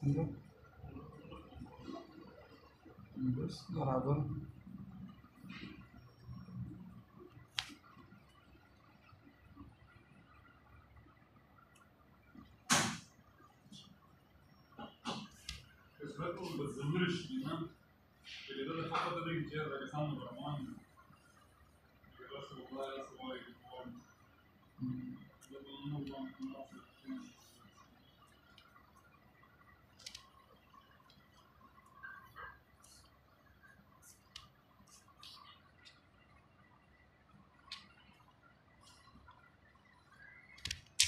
ايوه بس برابر. قسمته ما بتزورش الإمام اللي ده فقط ده بيجي ده لسان الرحمن بس والله يا سوي ده بالنور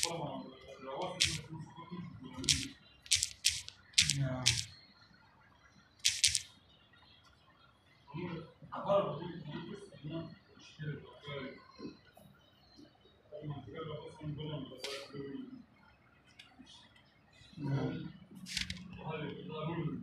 طبعا الرواتب يا عبارة عن إنه مشكلة أفكار طبعا كده أصلا جمل بتفكر وهذا ضروري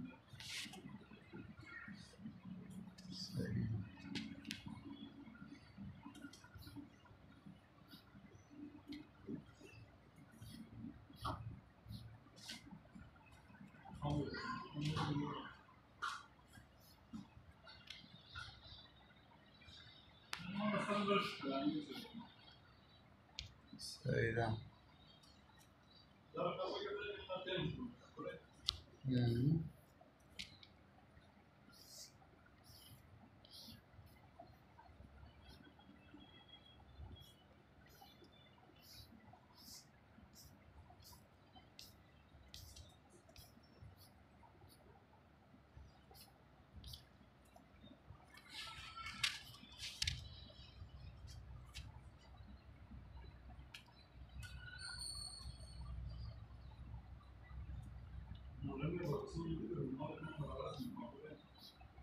سيدا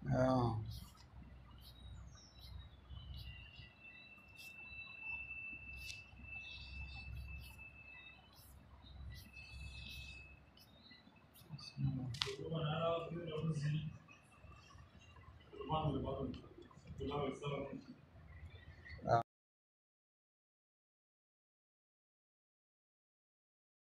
اه طبعا أنا أقدر أوزن الأربعة اللي بعضهم كلها بيصير